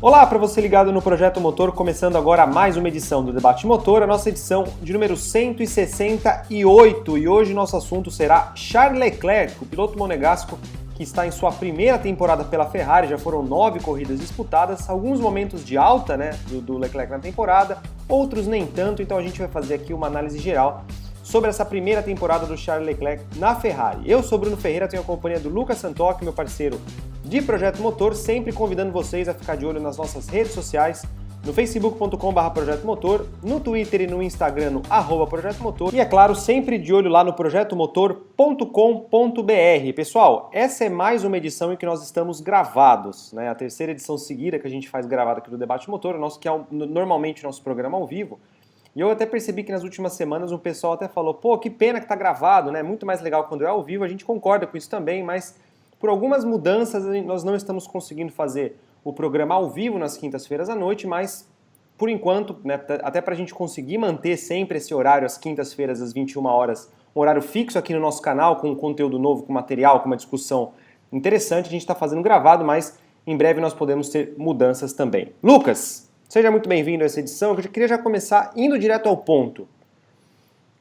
Olá, para você ligado no Projeto Motor, começando agora mais uma edição do Debate Motor, a nossa edição de número 168, e hoje nosso assunto será Charles Leclerc, o piloto monegasco que está em sua primeira temporada pela Ferrari, já foram 9 corridas disputadas, alguns momentos de alta do Leclerc na temporada, outros nem tanto, então a gente vai fazer aqui uma análise geral sobre essa primeira temporada do Charles Leclerc na Ferrari. Eu sou Bruno Ferreira, tenho a companhia do Lucas Santoc, meu parceiro de Projeto Motor, sempre convidando vocês a ficar de olho nas nossas redes sociais, no facebook.com/Projeto Motor, no Twitter e no Instagram no @Projeto Motor, e é claro, sempre de olho lá no projetomotor.com.br. Pessoal, essa é mais uma edição em que nós estamos gravados, né? A terceira edição seguida que a gente faz gravada aqui do Debate Motor, que é normalmente o nosso programa ao vivo. E eu até percebi que nas últimas semanas o pessoal até falou, pô, que pena que tá gravado, né? Muito mais legal quando é ao vivo, a gente concorda com isso também, mas por algumas mudanças nós não estamos conseguindo fazer o programa ao vivo nas quintas-feiras à noite, mas por enquanto, né, até para a gente conseguir manter sempre esse horário, às quintas-feiras às 21 horas, um horário fixo aqui no nosso canal, com conteúdo novo, com material, com uma discussão interessante, a gente está fazendo gravado, mas em breve nós podemos ter mudanças também. Lucas, seja muito bem-vindo a essa edição, eu queria já começar indo direto ao ponto.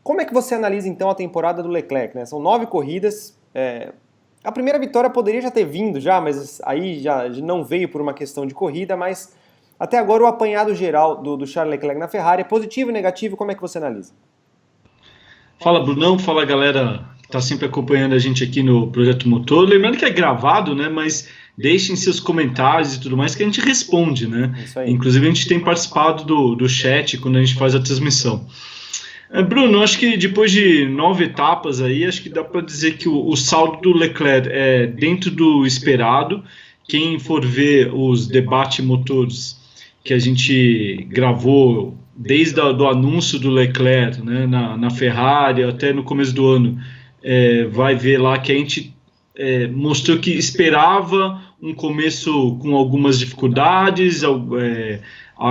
Como é que você analisa então a temporada do Leclerc, né? São 9 corridas, a primeira vitória poderia já ter vindo já, mas aí já não veio por uma questão de corrida, mas até agora o apanhado geral do Charles Leclerc na Ferrari é positivo e negativo, como é que você analisa? Fala Brunão, fala galera que está sempre acompanhando a gente aqui no Projeto Motor, lembrando que é gravado, né, mas deixem seus comentários e tudo mais que a gente responde, né, inclusive a gente tem participado do chat quando a gente faz a transmissão. Bruno, acho que depois de 9 etapas aí, acho que dá para dizer que o saldo do Leclerc é dentro do esperado. Quem for ver os debates motores que a gente gravou desde o anúncio do Leclerc, né, na Ferrari até no começo do ano, vai ver lá que a gente mostrou que esperava um começo com algumas dificuldades,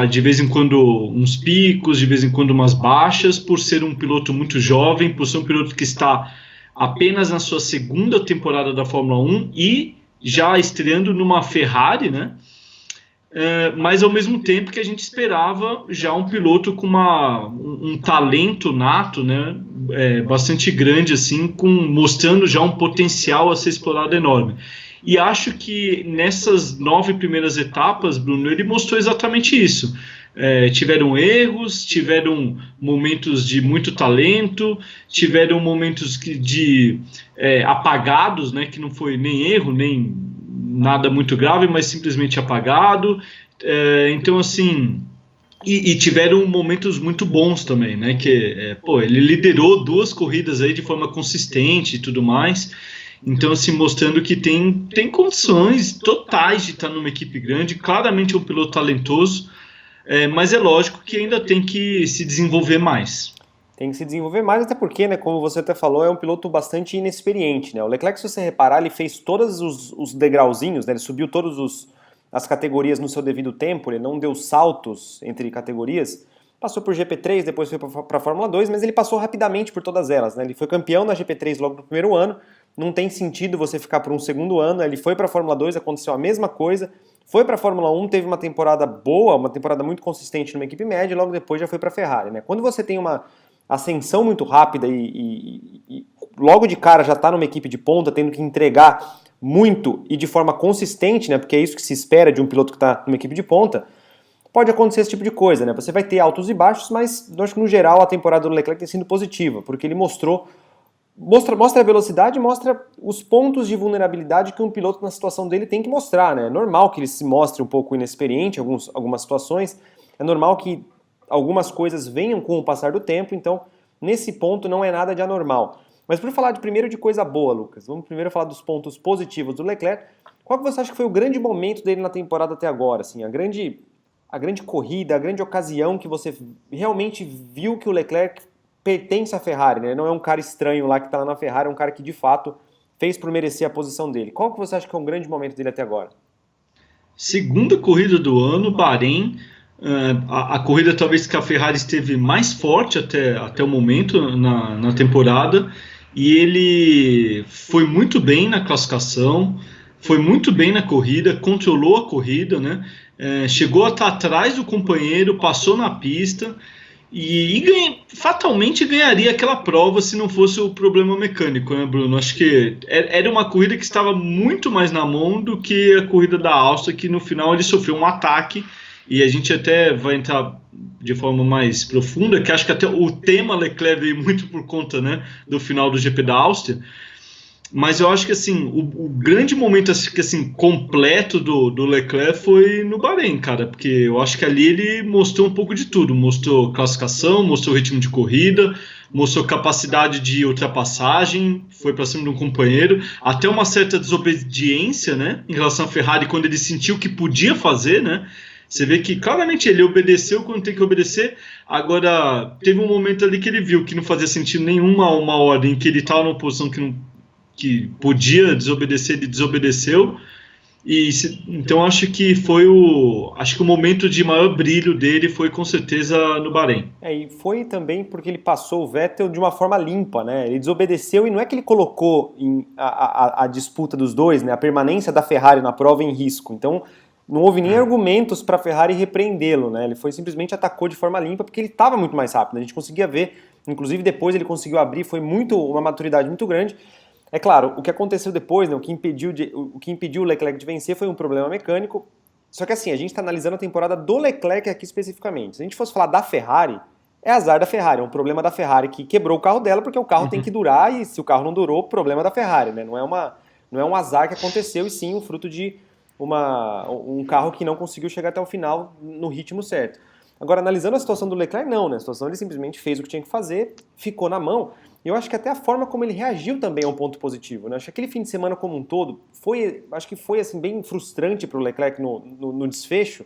de vez em quando uns picos, de vez em quando umas baixas, por ser um piloto muito jovem, por ser um piloto que está apenas na sua segunda temporada da Fórmula 1 e já estreando numa Ferrari, né? Mas ao mesmo tempo que a gente esperava já um piloto com um talento nato, né? Bastante grande, assim, mostrando já um potencial a ser explorado enorme. E acho que nessas 9 primeiras etapas, Bruno, ele mostrou exatamente isso. Tiveram erros, tiveram momentos de muito talento, tiveram momentos apagados, né, que não foi nem erro, nem nada muito grave, mas simplesmente apagado. Então, assim... E tiveram momentos muito bons também, né? Ele liderou 2 corridas aí de forma consistente e tudo mais. Então, assim, mostrando que tem condições totais de estar numa equipe grande. Claramente é um piloto talentoso, mas é lógico que ainda tem que se desenvolver mais. Tem que se desenvolver mais, até porque, né, como você até falou, é um piloto bastante inexperiente, né? O Leclerc, se você reparar, ele fez todos os degrauzinhos, né? Ele subiu todas as categorias no seu devido tempo, ele não deu saltos entre categorias. Passou por GP3, depois foi para a Fórmula 2, mas ele passou rapidamente por todas elas, né? Ele foi campeão na GP3 logo no primeiro ano, não tem sentido você ficar por um segundo ano, ele foi para a Fórmula 2, aconteceu a mesma coisa, foi para a Fórmula 1, teve uma temporada boa, uma temporada muito consistente numa equipe média, e logo depois já foi para a Ferrari, né? Quando você tem uma ascensão muito rápida e logo de cara já está numa equipe de ponta, tendo que entregar muito e de forma consistente, né? Porque é isso que se espera de um piloto que está numa equipe de ponta, pode acontecer esse tipo de coisa, né? Você vai ter altos e baixos, mas eu acho que no geral a temporada do Leclerc tem sido positiva, porque ele mostra a velocidade, mostra os pontos de vulnerabilidade que um piloto na situação dele tem que mostrar, né? É normal que ele se mostre um pouco inexperiente em algumas situações, é normal que algumas coisas venham com o passar do tempo, então nesse ponto não é nada de anormal. Mas por falar primeiro de coisa boa, Lucas, vamos primeiro falar dos pontos positivos do Leclerc. Qual que você acha que foi o grande momento dele na temporada até agora? Assim, a grande corrida, a grande ocasião que você realmente viu que o Leclerc pertence à Ferrari, né? Não é um cara estranho lá que está lá na Ferrari, é um cara que de fato fez por merecer a posição dele. Qual que você acha que é um grande momento dele até agora? Segunda corrida do ano, Bahrein, a corrida talvez que a Ferrari esteve mais forte até o momento na temporada, e ele foi muito bem na classificação, foi muito bem na corrida, controlou a corrida, né? chegou a estar atrás do companheiro, passou na pista e fatalmente ganharia aquela prova se não fosse o problema mecânico, né, Bruno? Acho que era uma corrida que estava muito mais na mão do que a corrida da Áustria, que no final ele sofreu um ataque, e a gente até vai entrar de forma mais profunda, que acho que até o tema Leclerc veio muito por conta, né, do final do GP da Áustria. Mas eu acho que assim, o grande momento assim, completo do Leclerc foi no Bahrein, cara, porque eu acho que ali ele mostrou um pouco de tudo, mostrou classificação, mostrou ritmo de corrida, mostrou capacidade de ultrapassagem, foi para cima de um companheiro, até uma certa desobediência, né, em relação à Ferrari, quando ele sentiu que podia fazer, né. Você vê que claramente ele obedeceu quando tem que obedecer. Agora, teve um momento ali que ele viu que não fazia sentido nenhuma uma ordem, que ele estava numa posição que podia desobedecer, ele desobedeceu. Então acho que o momento de maior brilho dele foi com certeza no Bahrein. E foi também porque ele passou o Vettel de uma forma limpa, né? Ele desobedeceu e não é que ele colocou a disputa dos dois, né? A permanência da Ferrari na prova em risco. Então não houve nem argumentos para a Ferrari repreendê-lo, né? Ele simplesmente atacou de forma limpa porque ele estava muito mais rápido. A gente conseguia ver, inclusive depois ele conseguiu abrir, foi uma maturidade muito grande. É claro, o que aconteceu depois, né, o que impediu o Leclerc de vencer foi um problema mecânico. Só que assim, a gente está analisando a temporada do Leclerc aqui especificamente. Se a gente fosse falar da Ferrari, é azar da Ferrari, é um problema da Ferrari que quebrou o carro dela, porque o carro tem que durar, e se o carro não durou, problema da Ferrari, né? Não é um azar que aconteceu, e sim um fruto de um carro que não conseguiu chegar até o final no ritmo certo. Agora, analisando a situação do Leclerc, não, né? A situação ele simplesmente fez o que tinha que fazer, ficou na mão. E eu acho que até a forma como ele reagiu também é um ponto positivo, né? Acho que aquele fim de semana como um todo foi assim, bem frustrante para o Leclerc no desfecho,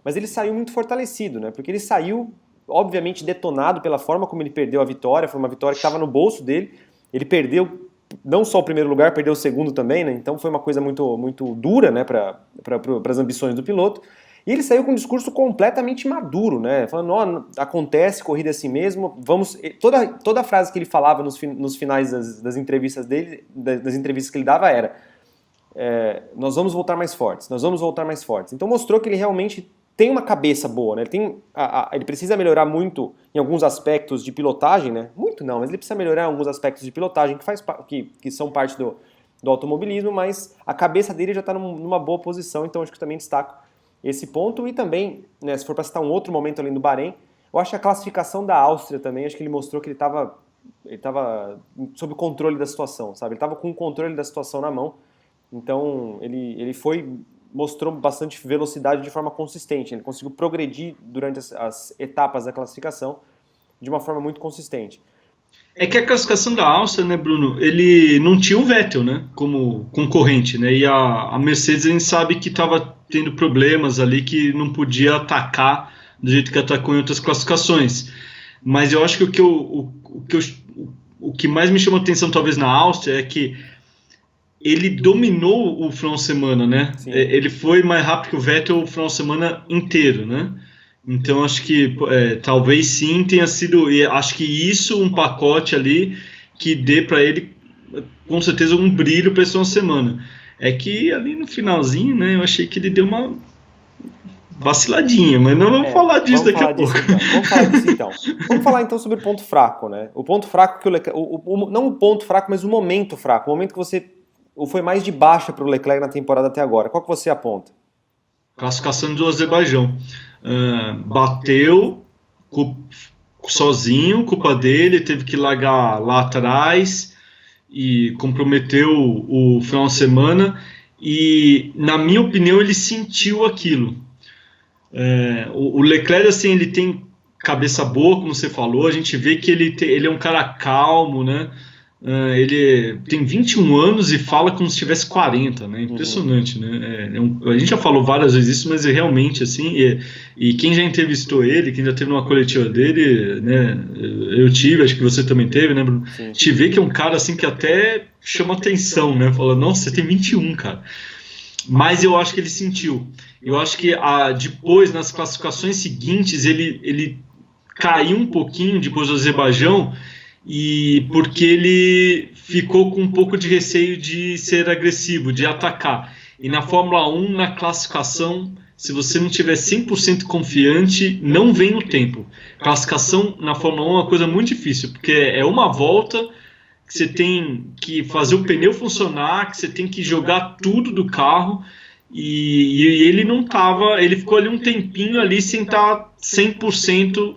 mas ele saiu muito fortalecido, né? Porque ele saiu, obviamente, detonado pela forma como ele perdeu a vitória, foi uma vitória que estava no bolso dele, ele perdeu não só o primeiro lugar, perdeu o segundo também, né? Então foi uma coisa muito, muito dura, né, para as ambições do piloto. E ele saiu com um discurso completamente maduro, né? Falando, acontece, corrida é assim mesmo, vamos... Toda a frase que ele falava nos finais das entrevistas dele, das entrevistas que ele dava era nós vamos voltar mais fortes, nós vamos voltar mais fortes. Então mostrou que ele realmente tem uma cabeça boa, né? Ele precisa melhorar muito em alguns aspectos de pilotagem, né? Muito não, mas ele precisa melhorar em alguns aspectos de pilotagem que são parte do automobilismo, mas a cabeça dele já está numa boa posição, então acho que também destaco esse ponto. E também, né, se for para citar um outro momento ali no Bahrein, eu acho que a classificação da Áustria também, acho que ele mostrou que ele estava sob o controle da situação, sabe? Ele estava com o controle da situação na mão, então ele mostrou bastante velocidade de forma consistente, ele conseguiu progredir durante as etapas da classificação de uma forma muito consistente. É que a classificação da Áustria, né, Bruno, ele não tinha o Vettel, né, como concorrente, né, e a Mercedes a gente sabe que estava tendo problemas ali, que não podia atacar do jeito que atacou em outras classificações. Mas eu acho que o que mais me chamou a atenção talvez na Áustria é que ele dominou o final de semana, né? Sim. Ele foi mais rápido que o Vettel o final de semana inteiro, né? Então acho que talvez sim tenha sido, e acho que isso um pacote ali que dê para ele com certeza um brilho para esse final de semana. É que ali no finalzinho, né, eu achei que ele deu uma vaciladinha, mas não vamos falar disso daqui a pouco. Vamos falar disso então. Vamos falar então sobre o ponto fraco, né? O ponto fraco que não o ponto fraco, mas o momento fraco, o momento que você foi mais de baixa para o Leclerc na temporada até agora. Qual que você aponta? Classificação do Azerbaijão. Bateu sozinho, culpa dele, teve que largar lá atrás e comprometeu o final de semana, e na minha opinião ele sentiu aquilo. O Leclerc, assim, ele tem cabeça boa, como você falou, a gente vê que ele é um cara calmo, né? Ele tem 21 anos e fala como se tivesse 40, né? Impressionante, né? A gente já falou várias vezes isso, mas realmente, assim, e quem já entrevistou ele, quem já teve uma coletiva dele, né? Eu tive, acho que você também teve, né, Bruno? A gente vê que é um cara, assim, que até chama atenção, né? Fala, nossa, você tem 21, cara. Mas eu acho que ele sentiu. Eu acho que depois, nas classificações seguintes, ele caiu um pouquinho depois do Azerbaijão, e porque ele ficou com um pouco de receio de ser agressivo, de atacar. E na Fórmula 1, na classificação, se você não tiver 100% confiante, não vem no tempo. Classificação na Fórmula 1 é uma coisa muito difícil, porque é uma volta que você tem que fazer o pneu funcionar, que você tem que jogar tudo do carro, e ele não estava, ele ficou ali um tempinho ali sem estar 100%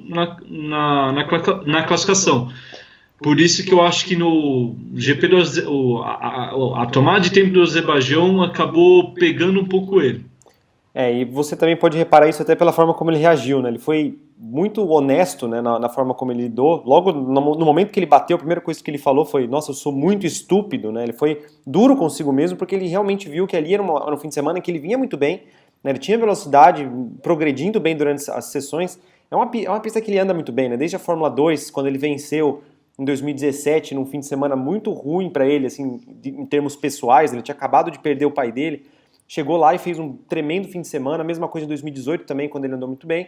na classificação. Por isso que eu acho que no GP a tomada de tempo do Azerbaijão acabou pegando um pouco ele. E você também pode reparar isso até pela forma como ele reagiu, né? Ele foi muito honesto, né, na forma como ele lidou. Logo no momento que ele bateu, a primeira coisa que ele falou foi: nossa, eu sou muito estúpido, né? Ele foi duro consigo mesmo, porque ele realmente viu que ali era um fim de semana em que ele vinha muito bem, né? Ele tinha velocidade, progredindo bem durante as sessões. É uma pista que ele anda muito bem, né? Desde a Fórmula 2, quando ele venceu em 2017, num fim de semana muito ruim para ele, assim, em termos pessoais. Ele tinha acabado de perder o pai dele. Chegou lá e fez um tremendo fim de semana, a mesma coisa em 2018 também, quando ele andou muito bem.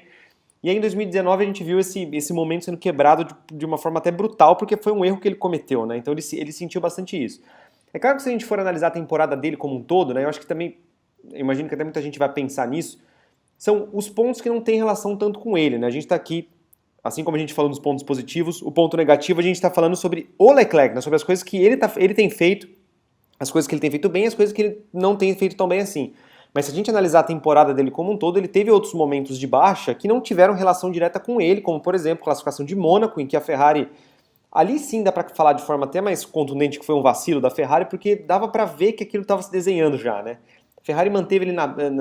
E aí em 2019 a gente viu esse momento sendo quebrado de uma forma até brutal, porque foi um erro que ele cometeu, né? Então ele sentiu bastante isso. É claro que se a gente for analisar a temporada dele como um todo, né? Eu acho que também, eu imagino que até muita gente vai pensar nisso, são os pontos que não têm relação tanto com ele, né? A gente está aqui, assim como a gente falou nos pontos positivos, o ponto negativo a gente está falando sobre o Leclerc, né? Sobre as coisas que ele tem feito, as coisas que ele tem feito bem e as coisas que ele não tem feito tão bem assim. Mas se a gente analisar a temporada dele como um todo, ele teve outros momentos de baixa que não tiveram relação direta com ele, como por exemplo a classificação de Mônaco, em que a Ferrari, ali sim dá para falar de forma até mais contundente que foi um vacilo da Ferrari, porque dava para ver que aquilo estava se desenhando já, né? A Ferrari manteve ele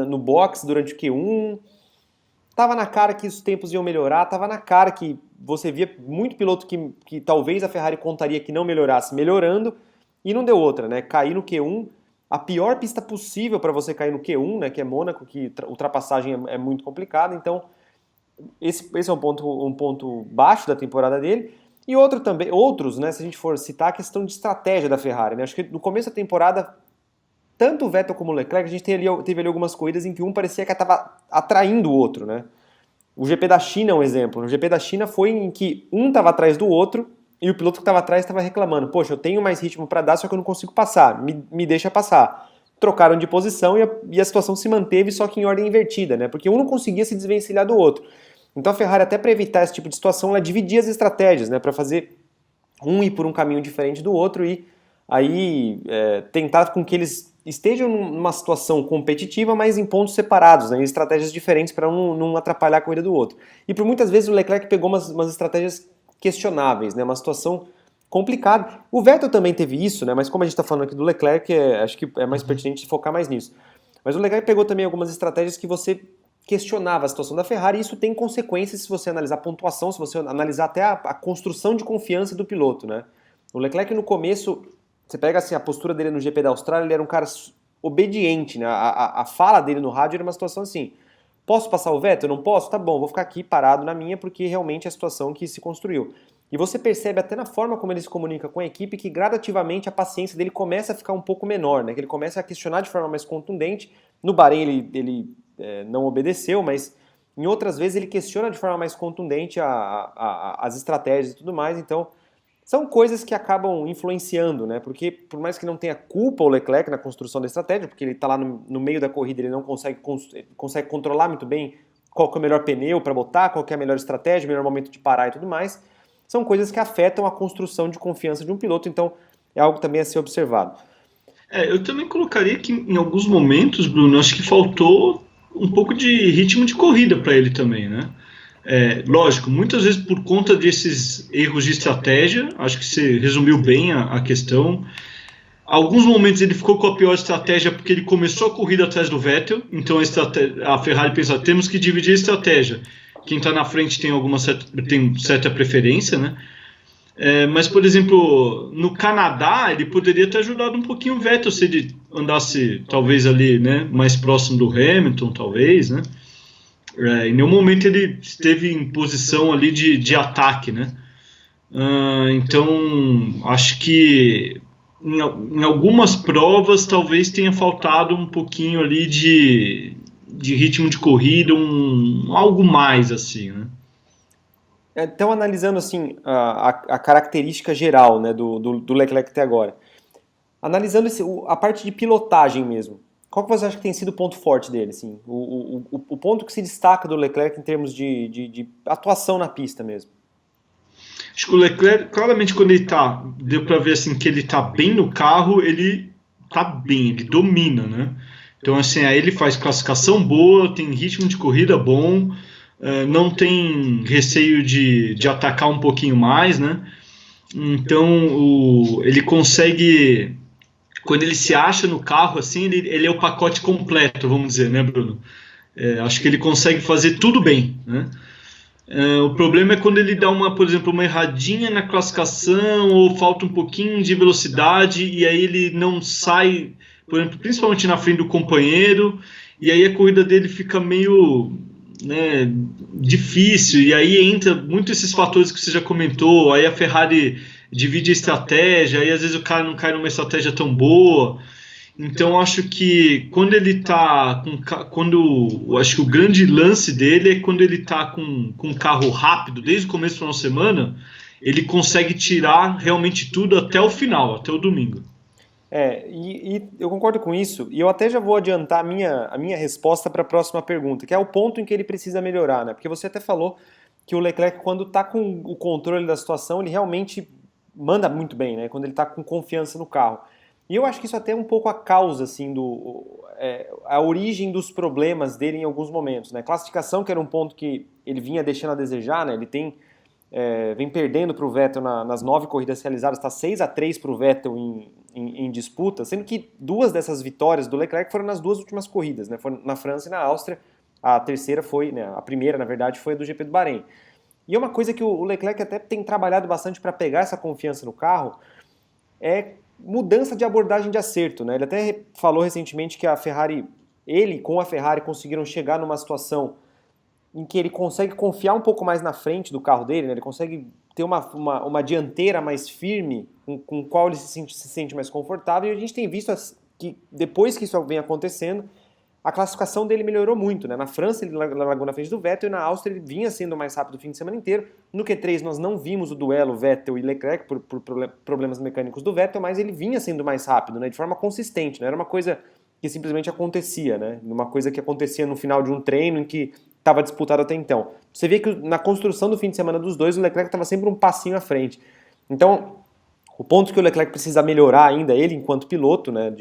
no box durante o Q1, tava na cara que os tempos iam melhorar, tava na cara que você via muito piloto que talvez a Ferrari contaria que não melhorasse, melhorando, e não deu outra, né? Cair no Q1, a pior pista possível para você cair no Q1, né? Que é Mônaco, que ultrapassagem é muito complicada. Então, esse é um ponto baixo da temporada dele. E outros, né? Se a gente for citar a questão de estratégia da Ferrari, né? Acho que no começo da temporada, tanto o Vettel como o Leclerc, a gente teve ali algumas corridas em que um parecia que estava atraindo o outro, né? O GP da China é um exemplo. O GP da China foi em que um estava atrás do outro, e o piloto que estava atrás estava reclamando: poxa, eu tenho mais ritmo para dar, só que eu não consigo passar, me deixa passar. Trocaram de posição e a situação se manteve, só que em ordem invertida, né? Porque um não conseguia se desvencilhar do outro. Então a Ferrari, até para evitar esse tipo de situação, ela dividia as estratégias, né? Para fazer um ir por um caminho diferente do outro e aí tentar com que eles estejam numa situação competitiva, mas em pontos separados, né? Em estratégias diferentes para não atrapalhar a corrida do outro. E por muitas vezes o Leclerc pegou umas estratégias questionáveis, né? Uma situação complicada. O Vettel também teve isso, né? Mas como a gente está falando aqui do Leclerc, acho que é mais pertinente focar mais nisso. Mas o Leclerc pegou também algumas estratégias que você questionava a situação da Ferrari, e isso tem consequências se você analisar a pontuação, se você analisar até a construção de confiança do piloto, né? O Leclerc no começo, você pega assim, a postura dele no GP da Austrália, ele era um cara obediente, né? A fala dele no rádio era uma situação assim: posso passar o Vettel? Não posso? Tá bom, vou ficar aqui parado na minha, porque realmente é a situação que se construiu. E você percebe até na forma como ele se comunica com a equipe que gradativamente a paciência dele começa a ficar um pouco menor, né? Que ele começa a questionar de forma mais contundente. No Bahrein ele não obedeceu, mas em outras vezes ele questiona de forma mais contundente as estratégias e tudo mais. Então são coisas que acabam influenciando, né? Porque por mais que não tenha culpa o Leclerc na construção da estratégia, porque ele está lá no meio da corrida, ele não consegue controlar muito bem qual que é o melhor pneu para botar, qual que é a melhor estratégia, o melhor momento de parar e tudo mais. São coisas que afetam a construção de confiança de um piloto, então é algo também a ser observado. Eu também colocaria que em alguns momentos, Bruno, acho que faltou um pouco de ritmo de corrida para ele também, né? Lógico, muitas vezes por conta desses erros de estratégia, acho que você resumiu bem a questão. Alguns momentos ele ficou com a pior estratégia porque ele começou a corrida atrás do Vettel, então a Ferrari pensa: temos que dividir a estratégia. Quem está na frente tem certa preferência, né? Mas, por exemplo, no Canadá, ele poderia ter ajudado um pouquinho o Vettel se ele andasse, talvez, ali, né, mais próximo do Hamilton, talvez, né? Em nenhum momento ele esteve em posição ali de ataque, né? Então, acho que em algumas provas talvez tenha faltado um pouquinho ali de ritmo de corrida, algo mais assim, né? Então, analisando assim a característica geral, né, do Leclerc até agora, analisando a parte de pilotagem mesmo, qual que você acha que tem sido o ponto forte dele? Assim? O ponto que se destaca do Leclerc em termos de atuação na pista mesmo? Acho que o Leclerc, claramente, quando ele tá, deu para ver assim, que ele tá bem no carro, ele tá bem, ele domina, né? Então, assim, aí ele faz classificação boa, tem ritmo de corrida bom, não tem receio de atacar um pouquinho mais, né? Então, ele consegue, quando ele se acha no carro, assim, ele é o pacote completo, vamos dizer, né, Bruno? Acho que ele consegue fazer tudo bem, né? O problema é quando ele dá por exemplo, uma erradinha na classificação ou falta um pouquinho de velocidade e aí ele não sai, por exemplo, principalmente na frente do companheiro, e aí a corrida dele fica meio, né, difícil, e aí entra muito esses fatores que você já comentou, aí a Ferrari divide a estratégia, aí às vezes o cara não cai numa estratégia tão boa. Então acho que quando ele tá acho que o grande lance dele é quando ele tá com um carro rápido, desde o começo da semana, ele consegue tirar realmente tudo até o final, até o domingo. E eu concordo com isso, e eu até já vou adiantar a minha resposta para a próxima pergunta, que é o ponto em que ele precisa melhorar, né? Porque você até falou que o Leclerc, quando está com o controle da situação, ele realmente manda muito bem, né? Quando ele está com confiança no carro. E eu acho que isso até é um pouco a causa, assim, a origem dos problemas dele em alguns momentos, né? Classificação, que era um ponto que ele vinha deixando a desejar, né? Ele vem perdendo para o Vettel nas 9 corridas realizadas, está 6-3 para o Vettel em disputa, sendo que 2 dessas vitórias do Leclerc foram nas 2 últimas corridas, né? Foram na França e na Áustria. A terceira foi, né? A primeira, na verdade, foi a do GP do Bahrein. E é uma coisa que o Leclerc até tem trabalhado bastante para pegar essa confiança no carro, é mudança de abordagem de acerto, né? Ele até falou recentemente que ele com a Ferrari conseguiram chegar numa situação em que ele consegue confiar um pouco mais na frente do carro dele, né? Ele consegue ter uma dianteira mais firme, com qual ele se sente mais confortável, e a gente tem visto que depois que isso vem acontecendo, a classificação dele melhorou muito, né? Na França ele largou na frente do Vettel e na Áustria ele vinha sendo mais rápido o fim de semana inteiro. No Q3 nós não vimos o duelo Vettel e Leclerc por problemas mecânicos do Vettel, mas ele vinha sendo mais rápido, né? De forma consistente, não era uma coisa que simplesmente acontecia, né? Uma coisa que acontecia no final de um treino em que estava disputado até então. Você vê que na construção do fim de semana dos dois, o Leclerc estava sempre um passinho à frente. Então, o ponto que o Leclerc precisa melhorar ainda, ele enquanto piloto, né?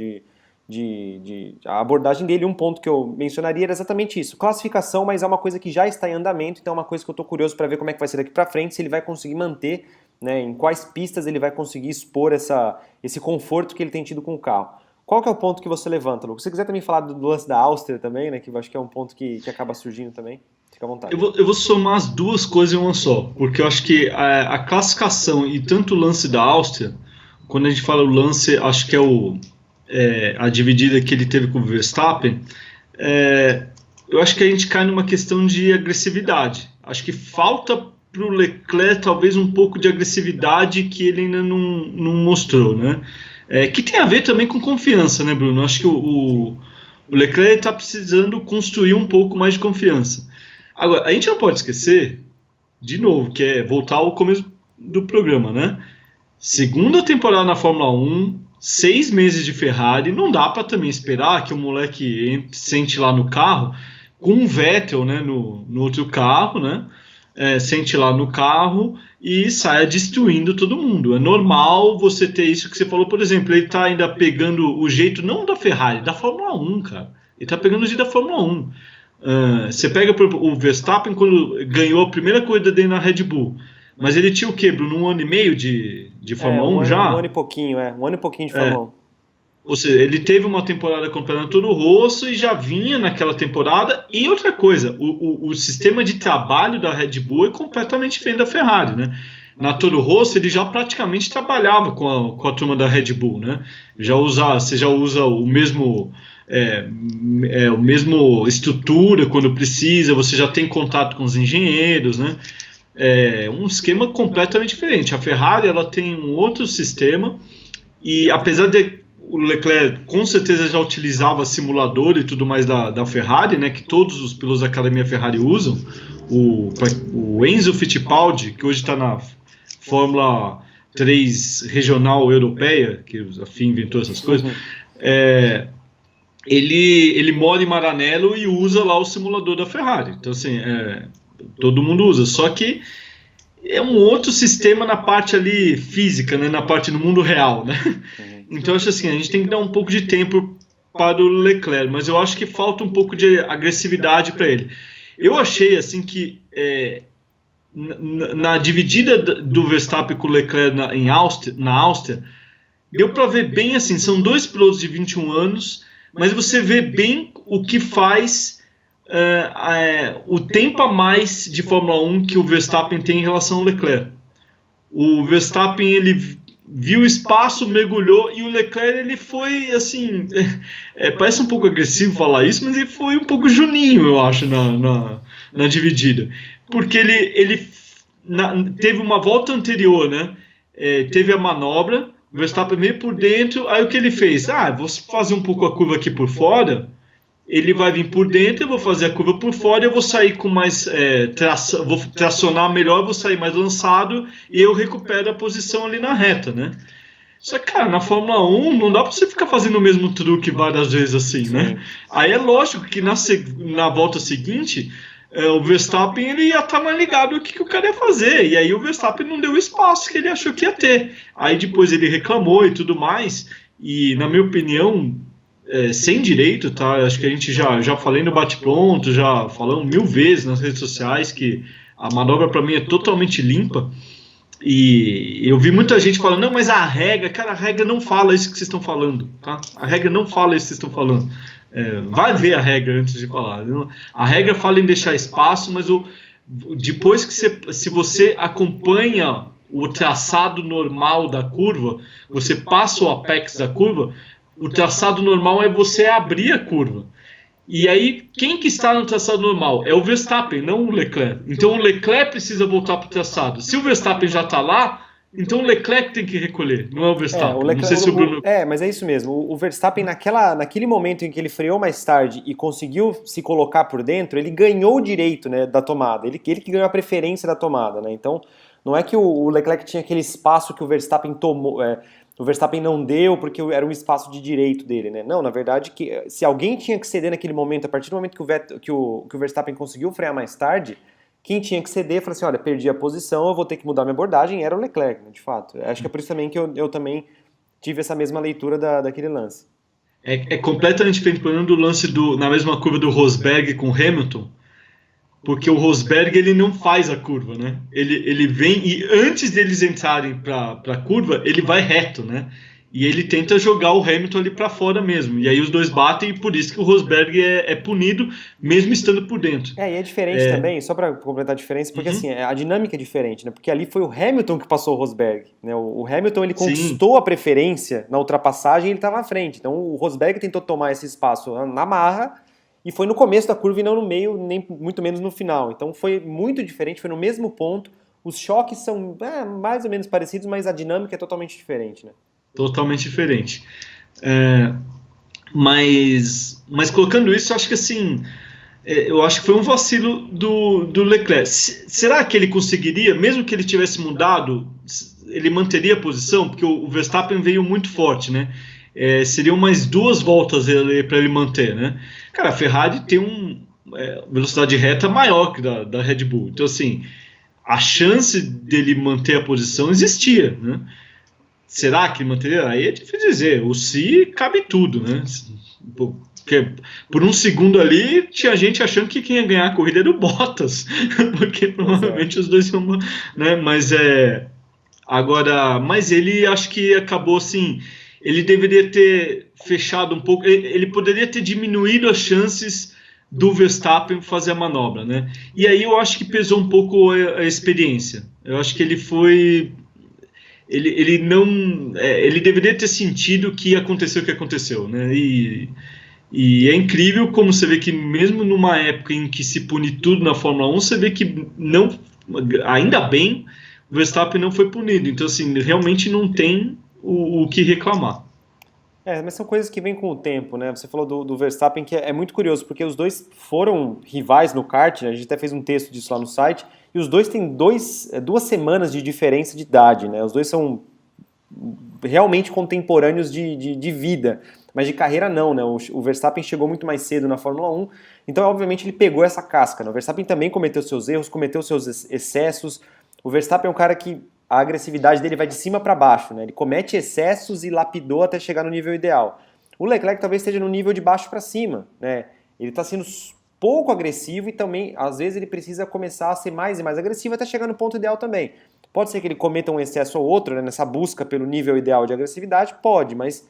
A abordagem dele, um ponto que eu mencionaria era exatamente isso, classificação, mas é uma coisa que já está em andamento, então é uma coisa que eu estou curioso para ver como é que vai ser daqui para frente, se ele vai conseguir manter, né, em quais pistas ele vai conseguir expor esse conforto que ele tem tido com o carro. Qual que é o ponto que você levanta, Lucas? Se você quiser também falar do lance da Áustria também, né, que eu acho que é um ponto que acaba surgindo também, fica à vontade. Eu vou somar as duas coisas em uma só, porque eu acho que a classificação e tanto o lance da Áustria, quando a gente fala o lance, acho que a dividida que ele teve com o Verstappen, eu acho que a gente cai numa questão de agressividade. Acho que falta para o Leclerc talvez um pouco de agressividade que ele ainda não mostrou, né? Que tem a ver também com confiança, né, Bruno? Acho que o Leclerc está precisando construir um pouco mais de confiança. Agora, a gente não pode esquecer, de novo, que é voltar ao começo do programa, né? Segunda temporada na Fórmula 1, 6 meses de Ferrari, não dá para também esperar que o moleque sente lá no carro, com um Vettel, né, no outro carro, né, sente lá no carro e saia destruindo todo mundo. É normal você ter isso que você falou, por exemplo, ele tá ainda pegando o jeito, não da Ferrari, da Fórmula 1, cara. Ele tá pegando o jeito da Fórmula 1. Você pega o Verstappen quando ganhou a primeira corrida dele na Red Bull, mas ele tinha o quê, Bruno? 1 ano e meio de Fórmula 1 já? Um ano e pouquinho, um ano e pouquinho de Fórmula 1. Ou seja, ele teve uma temporada campeonato Toro Rosso e já vinha naquela temporada. E outra coisa, o sistema de trabalho da Red Bull é completamente diferente da Ferrari, né? Na Toro Rosso ele já praticamente trabalhava com a turma da Red Bull, né? Você já usa o mesmo estrutura quando precisa, você já tem contato com os engenheiros, né? Um esquema completamente diferente. A Ferrari ela tem um outro sistema e apesar de o Leclerc com certeza já utilizava simulador e tudo mais da Ferrari, né, que todos os pilotos da Academia Ferrari usam, o Enzo Fittipaldi, que hoje está na Fórmula 3 regional europeia, que a FIA inventou essas coisas, ele mora em Maranello e usa lá o simulador da Ferrari. Então, assim, todo mundo usa. Só que é um outro sistema na parte ali física, né? Na parte do mundo real, né? Então, eu acho assim, a gente tem que dar um pouco de tempo para o Leclerc, mas eu acho que falta um pouco de agressividade para ele. Eu achei, assim, que na dividida do Verstappen com o Leclerc na Áustria, deu para ver bem, assim, são dois pilotos de 21 anos, mas você vê bem o que faz o tempo a mais de Fórmula 1 que o Verstappen tem em relação ao Leclerc. O Verstappen, ele viu o espaço, mergulhou, e o Leclerc, ele foi, assim, parece um pouco agressivo falar isso, mas ele foi um pouco juninho, eu acho, na dividida. Porque ele teve uma volta anterior, né? Teve a manobra, o Verstappen meio por dentro, aí o que ele fez? Vou fazer um pouco a curva aqui por fora, ele vai vir por dentro, eu vou fazer a curva por fora, eu vou sair com mais vou tracionar melhor, vou sair mais lançado e eu recupero a posição ali na reta, né? Só que, cara, na Fórmula 1 não dá pra você ficar fazendo o mesmo truque várias vezes assim, né? Aí é lógico que na volta seguinte, o Verstappen ele ia estar mais ligado o que o cara ia fazer, e aí o Verstappen não deu o espaço que ele achou que ia ter. Aí depois ele reclamou e tudo mais, e na minha opinião, sem direito, tá? Acho que a gente já falei no bate-pronto, já falamos 1000 vezes nas redes sociais que a manobra para mim é totalmente limpa, e eu vi muita gente falando, não, mas a regra não fala isso que vocês estão falando, tá? A regra não fala isso que vocês estão falando. Vai ver a regra antes de falar. A regra fala em deixar espaço, mas depois que se você acompanha o traçado normal da curva, você passa o apex da curva, o traçado normal é você abrir a curva. E aí, quem que está no traçado normal? É o Verstappen, não o Leclerc. Então o Leclerc precisa voltar para o traçado. Se o Verstappen já está lá, então o Leclerc tem que recolher, não é o Verstappen. Não sei se o Bruno... mas é isso mesmo. O Verstappen, naquele momento em que ele freou mais tarde e conseguiu se colocar por dentro, ele ganhou o direito, né, da tomada. Ele que ganhou a preferência da tomada, né? Então, não é que o Leclerc tinha aquele espaço que o Verstappen tomou... o Verstappen não deu porque era um espaço de direito dele, né? Não, na verdade, se alguém tinha que ceder naquele momento, a partir do momento que o Verstappen conseguiu frear mais tarde, quem tinha que ceder, falou assim, olha, perdi a posição, eu vou ter que mudar minha abordagem, era o Leclerc, né, de fato. Acho que é por isso também que eu também tive essa mesma leitura daquele lance. É completamente diferente, por exemplo, do lance na mesma curva do Rosberg com o Hamilton, porque o Rosberg ele não faz a curva, né? Ele vem e antes deles entrarem para a curva, ele vai reto, né? E ele tenta jogar o Hamilton ali para fora mesmo. E aí os dois batem, e por isso que o Rosberg é punido, mesmo estando por dentro. E é diferente também, só para completar a diferença, porque assim, a dinâmica é diferente, né? Porque ali foi o Hamilton que passou o Rosberg, né? O Hamilton ele conquistou a preferência na ultrapassagem e ele estava à frente. Então o Rosberg tentou tomar esse espaço na marra e foi no começo da curva e não no meio, nem muito menos no final. Então foi muito diferente, foi no mesmo ponto. Os choques são mais ou menos parecidos, mas a dinâmica é totalmente diferente, né? Totalmente diferente. Mas colocando isso, eu acho que assim, eu acho que foi um vacilo do Leclerc. Será que ele conseguiria, mesmo que ele tivesse mudado, ele manteria a posição? Porque o Verstappen veio muito forte, né? Seriam mais 2 voltas para ele manter, né? Cara, a Ferrari tem velocidade reta maior que da Red Bull. Então, assim, a chance dele manter a posição existia, né? Será que manteria? Aí é difícil dizer. O se cabe tudo, né? Porque por um segundo ali tinha gente achando que quem ia ganhar a corrida era o Bottas, porque provavelmente os dois iam, né? Mas mas ele acho que acabou assim. Ele deveria ter fechado um pouco. Ele poderia ter diminuído as chances do Verstappen fazer a manobra, né? E aí eu acho que pesou um pouco a experiência. Eu acho que ele foi. Ele não, ele deveria ter sentido que aconteceu o que aconteceu, né? E é incrível como você vê que mesmo numa época em que se pune tudo na Fórmula 1, você vê que não, ainda bem, o Verstappen não foi punido. Então, assim, realmente não tem o que reclamar. Mas são coisas que vêm com o tempo, né? Você falou do Verstappen, que é muito curioso, porque os dois foram rivais no kart, né? A gente até fez um texto disso lá no site, e os dois têm 2 semanas de diferença de idade, né? Os dois são realmente contemporâneos de vida. mas de carreira não, né? O Verstappen chegou muito mais cedo na Fórmula 1, então obviamente ele pegou essa casca, né? O Verstappen também cometeu seus erros, cometeu seus excessos. O Verstappen é um cara que a agressividade dele vai de cima para baixo, né? Ele comete excessos e lapidou até chegar no nível ideal. O Leclerc talvez esteja no nível de baixo para cima, né? Ele está sendo pouco agressivo e também, às vezes, ele precisa começar a ser mais e mais agressivo até chegar no ponto ideal também. Pode ser que ele cometa um excesso ou outro, né, nessa busca pelo nível ideal de agressividade, pode, mas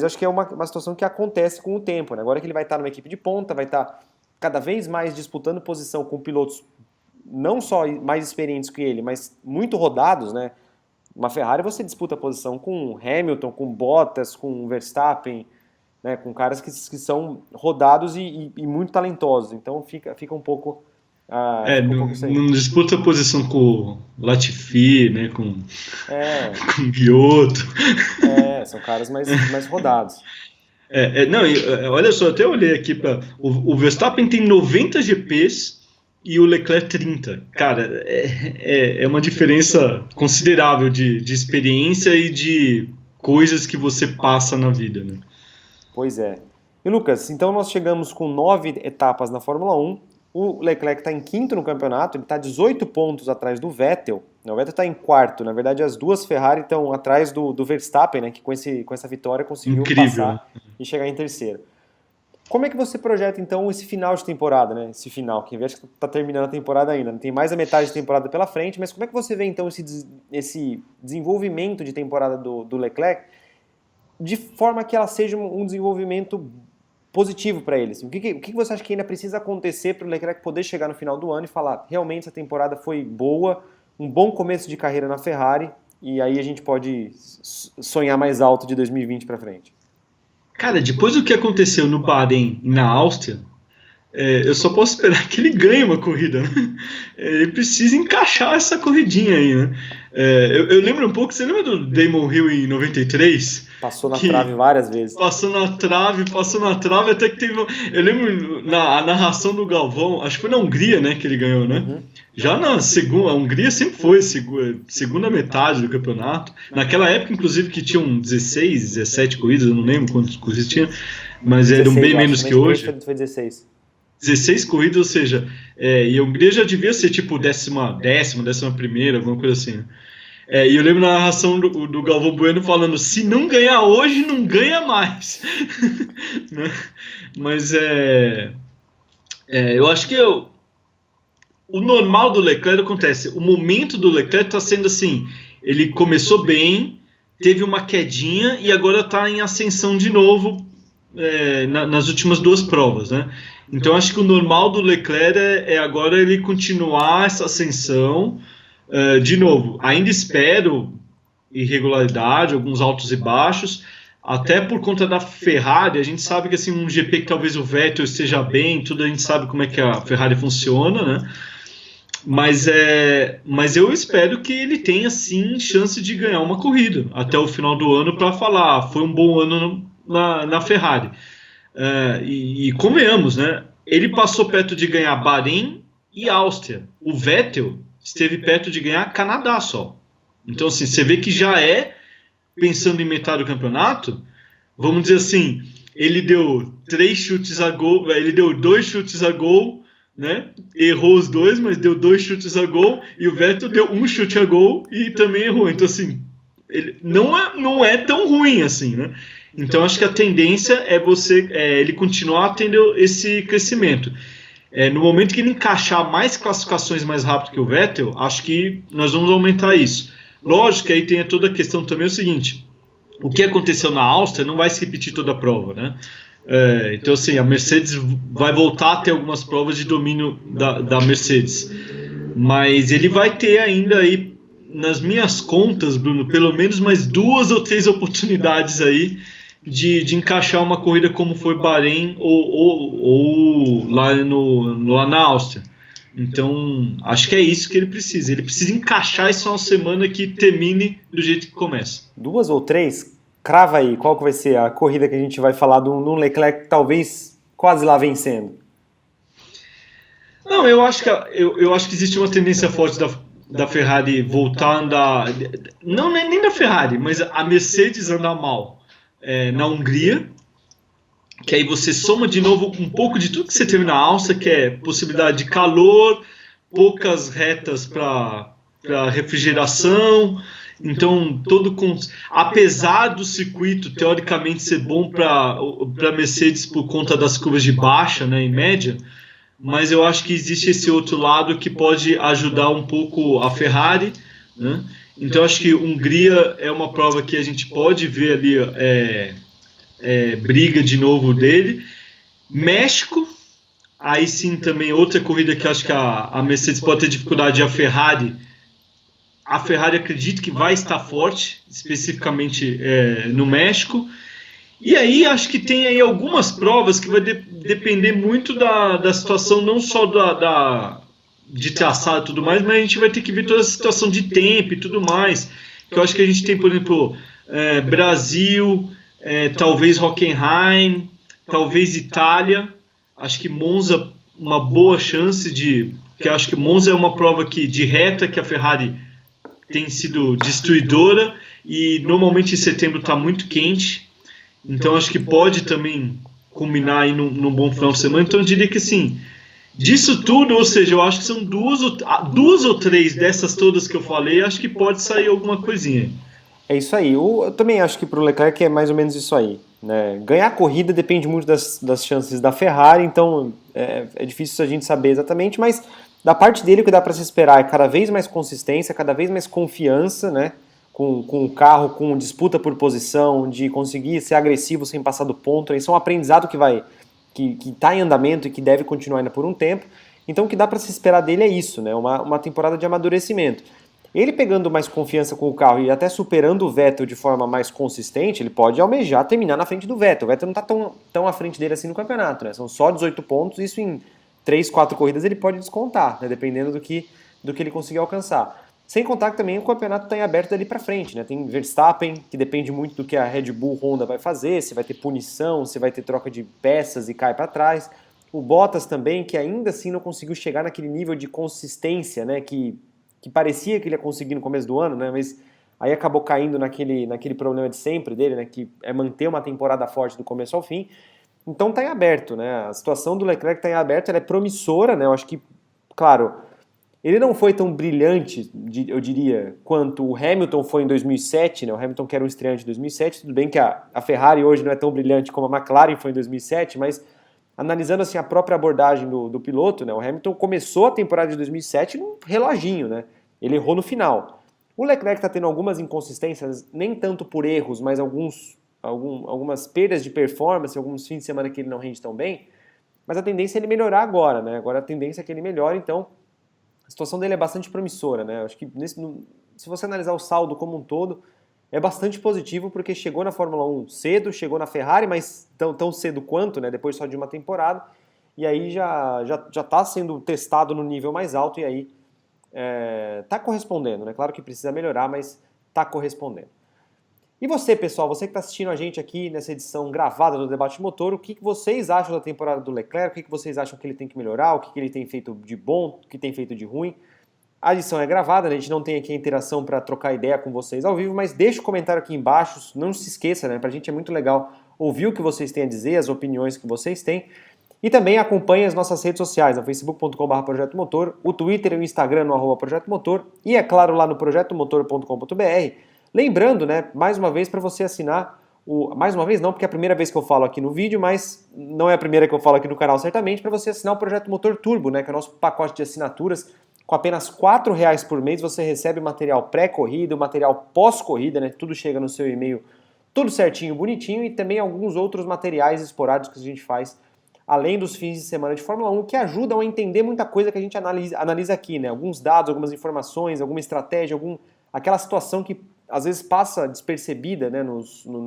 acho que é uma situação que acontece com o tempo, né? Agora que ele vai estar numa equipe de ponta, vai estar cada vez mais disputando posição com pilotos não só mais experientes que ele, mas muito rodados, né? Uma Ferrari você disputa a posição com Hamilton, com Bottas, com Verstappen, né? Com caras que são rodados e muito talentosos. Então fica um pouco... não disputa a posição com Latifi, né? Com Biotto. São caras mais rodados. Olha só, até olhei aqui para o Verstappen tem 90 GPs e o Leclerc 30. Cara, é uma diferença considerável de experiência e de coisas que você passa na vida, né? Pois é. E Lucas, então nós chegamos com 9 etapas na Fórmula 1. O Leclerc está em quinto no campeonato, ele está 18 pontos atrás do Vettel. O Vettel está em quarto. Na verdade, as duas Ferrari estão atrás do Verstappen, né, que com essa vitória conseguiu passar e chegar em terceiro. Como é que você projeta, então, esse final de temporada, né? Esse final, que acho que está terminando a temporada ainda. Não tem mais a metade da temporada pela frente, mas como é que você vê, então, esse desenvolvimento de temporada do Leclerc de forma que ela seja um desenvolvimento positivo para ele? Assim, o que você acha que ainda precisa acontecer para o Leclerc poder chegar no final do ano e falar, realmente essa temporada foi boa, um bom começo de carreira na Ferrari, e aí a gente pode sonhar mais alto de 2020 para frente? Cara, depois do que aconteceu no Bahrein e na Áustria, eu só posso esperar que ele ganhe uma corrida, né? Ele precisa encaixar essa corridinha aí, né? Eu lembro um pouco, você lembra do Damon Hill em 93? Passou na trave várias vezes. Passou na trave, até que teve... Eu lembro a narração do Galvão, acho que foi na Hungria, né, que ele ganhou, né? Uhum. Já na segunda, a Hungria sempre foi segunda metade do campeonato. Naquela época, inclusive, que tinham 16, 17 corridas, eu não lembro quantas corridas tinha, mas eram bem menos que hoje. Foi 16. 16 corridas, ou seja, e a Hungria já devia ser tipo 11ª, alguma coisa assim, né? E eu lembro na narração do Galvão Bueno falando, se não ganhar hoje, não ganha mais. Né? Mas eu acho que o normal do Leclerc acontece. O momento do Leclerc está sendo assim, ele começou bem, teve uma quedinha e agora está em ascensão de novo nas últimas duas provas, né? Então acho que o normal do Leclerc é agora ele continuar essa ascensão. De novo, ainda espero irregularidade, alguns altos e baixos, até por conta da Ferrari. A gente sabe que assim, um GP que talvez o Vettel esteja bem, tudo a gente sabe como é que a Ferrari funciona, né? Mas eu espero que ele tenha sim chance de ganhar uma corrida até o final do ano para falar, foi um bom ano na Ferrari. E convenhamos, né? Ele passou perto de ganhar Bahrein e Áustria. O Vettel esteve perto de ganhar Canadá só. Então, assim, você vê que já pensando em metade do campeonato, vamos dizer assim, ele deu 3 chutes a gol, ele deu 2 chutes a gol, né? Errou os 2, mas deu 2 chutes a gol, e o Vettel deu 1 chute a gol e também errou. Então, assim, ele não é tão ruim assim, né? Então, acho que a tendência é ele continuar tendo esse crescimento. No momento que ele encaixar mais classificações mais rápido que o Vettel, acho que nós vamos aumentar isso. Lógico que aí tem toda a questão também o seguinte, o que aconteceu na Áustria não vai se repetir toda a prova, né? Então assim, a Mercedes vai voltar a ter algumas provas de domínio da Mercedes, mas ele vai ter ainda aí, nas minhas contas, Bruno, pelo menos mais 2 ou 3 oportunidades aí de encaixar uma corrida como foi Bahrein ou lá na Áustria. Então, acho que é isso que ele precisa. Ele precisa encaixar isso uma semana que termine do jeito que começa. 2 ou 3? Crava aí, qual que vai ser a corrida que a gente vai falar de um Leclerc talvez quase lá vencendo? Não, eu acho que existe uma tendência forte da Ferrari voltar a andar... Não, nem da Ferrari, mas a Mercedes andar mal. na Hungria, que aí você soma de novo um pouco de tudo que você teve na Áustria, que é possibilidade de calor, poucas retas para refrigeração. Então, apesar do circuito teoricamente ser bom para Mercedes por conta das curvas de baixa, né, em média, mas eu acho que existe esse outro lado que pode ajudar um pouco a Ferrari, né? Então, acho que Hungria é uma prova que a gente pode ver ali briga de novo dele. México, aí sim também outra corrida que acho que a Mercedes pode ter dificuldade, a Ferrari acredito que vai estar forte, especificamente no México. E aí acho que tem aí algumas provas que vai depender muito da situação, não só de traçado e tudo mais, mas a gente vai ter que ver toda a situação de tempo e tudo mais. Que eu acho que a gente tem, por exemplo, Brasil, talvez Hockenheim, talvez Itália. Acho que Monza, uma boa chance porque eu acho que Monza é uma prova de reta que a Ferrari tem sido destruidora e normalmente em setembro está muito quente, então acho que pode também culminar aí num bom final de semana. Então eu diria que assim, disso tudo, ou seja, eu acho que são duas ou três dessas todas que eu falei, acho que pode sair alguma coisinha. É isso aí, eu também acho que para o Leclerc é mais ou menos isso aí, né? Ganhar a corrida depende muito das chances da Ferrari, então é difícil a gente saber exatamente, mas da parte dele, o que dá para se esperar é cada vez mais consistência, cada vez mais confiança, né? Com o carro, com disputa por posição, de conseguir ser agressivo sem passar do ponto. Isso é um aprendizado que está em andamento e que deve continuar ainda por um tempo. Então o que dá para se esperar dele é isso, né? Uma temporada de amadurecimento. Ele pegando mais confiança com o carro e até superando o Vettel de forma mais consistente, ele pode almejar terminar na frente do Vettel. O Vettel não está tão à frente dele assim no campeonato, né? São só 18 pontos, isso em 3, 4 corridas ele pode descontar, né, dependendo do que ele conseguir alcançar. Sem contar que também o campeonato está em aberto dali para frente, né? Tem Verstappen, que depende muito do que a Red Bull Honda vai fazer, se vai ter punição, se vai ter troca de peças e cai para trás. O Bottas também, que ainda assim não conseguiu chegar naquele nível de consistência, né, que parecia que ele ia conseguir no começo do ano, né, mas aí acabou caindo naquele problema de sempre dele, né, que é manter uma temporada forte do começo ao fim. Então está em aberto, né? A situação do Leclerc está em aberto, ela é promissora, né? Eu acho que, claro, ele não foi tão brilhante, eu diria, quanto o Hamilton foi em 2007, né? O Hamilton que era um estreante em 2007, tudo bem que a Ferrari hoje não é tão brilhante como a McLaren foi em 2007, mas analisando assim a própria abordagem do piloto, né? O Hamilton começou a temporada de 2007 num reloginho, né? Ele errou no final. O Leclerc está tendo algumas inconsistências, nem tanto por erros, mas algumas perdas de performance, alguns fins de semana que ele não rende tão bem, mas a tendência é ele melhorar agora, né? Agora a tendência é que ele melhore, então a situação dele é bastante promissora, né? Acho que se você analisar o saldo como um todo, é bastante positivo porque chegou na Fórmula 1 cedo, chegou na Ferrari, mas tão cedo quanto, né? Depois só de uma temporada, e aí já está sendo testado no nível mais alto e aí está correspondendo, né? Claro que precisa melhorar, mas está correspondendo. E você, pessoal, você que está assistindo a gente aqui nessa edição gravada do Debate Motor, o que vocês acham da temporada do Leclerc? O que vocês acham que ele tem que melhorar? O que ele tem feito de bom? O que tem feito de ruim? A edição é gravada, né? A gente não tem aqui a interação para trocar ideia com vocês ao vivo, mas deixa o comentário aqui embaixo, não se esqueça, né? Pra gente é muito legal ouvir o que vocês têm a dizer, as opiniões que vocês têm. E também acompanhe as nossas redes sociais, no facebook.com/Projeto Motor, o Twitter e o Instagram no @Projeto Motor, e é claro lá no projetomotor.com.br. Lembrando, né, mais uma vez para você assinar, mais uma vez não, porque é a primeira vez que eu falo aqui no vídeo, mas não é a primeira que eu falo aqui no canal certamente, para você assinar o Projeto Motor Turbo, né, que é o nosso pacote de assinaturas. Com apenas R$ 4,00 por mês você recebe material pré-corrida, material pós-corrida, né, tudo chega no seu e-mail, tudo certinho, bonitinho, e também alguns outros materiais esporádicos que a gente faz, além dos fins de semana de Fórmula 1, que ajudam a entender muita coisa que a gente analisa aqui, né, alguns dados, algumas informações, alguma estratégia, aquela situação que às vezes passa despercebida, né,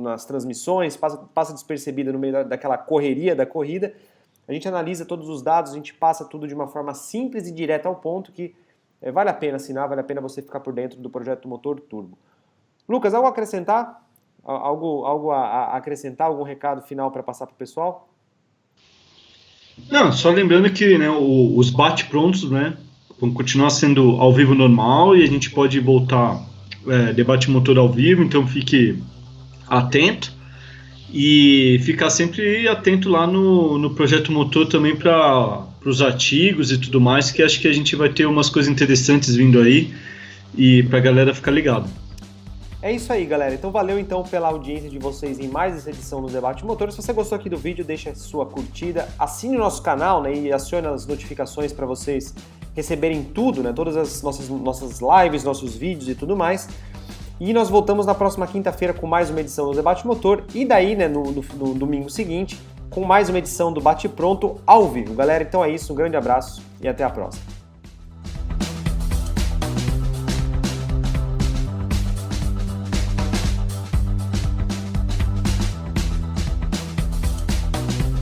nas transmissões, passa despercebida no meio daquela correria da corrida. A gente analisa todos os dados, a gente passa tudo de uma forma simples e direta ao ponto que vale a pena assinar, vale a pena você ficar por dentro do Projeto Motor Turbo. Lucas, algo a acrescentar? Algo a acrescentar? Algum recado final para passar para o pessoal? Não, só lembrando que, né, os bate-prontos, né, vão continuar sendo ao vivo normal e a gente pode voltar debate motor ao vivo, então fique atento. e ficar sempre atento lá no Projeto Motor também para os artigos e tudo mais, que acho que a gente vai ter umas coisas interessantes vindo aí e para a galera ficar ligado. É isso aí, galera. Então valeu então pela audiência de vocês em mais essa edição do Debate Motor. Se você gostou aqui do vídeo, deixa a sua curtida, assine o nosso canal, né, e acione as notificações para vocês receberem tudo, né, todas as nossas lives, nossos vídeos e tudo mais. E nós voltamos na próxima quinta-feira com mais uma edição do Debate Motor e daí, né, no domingo seguinte, com mais uma edição do Bate Pronto ao vivo. Galera, então é isso, um grande abraço e até a próxima.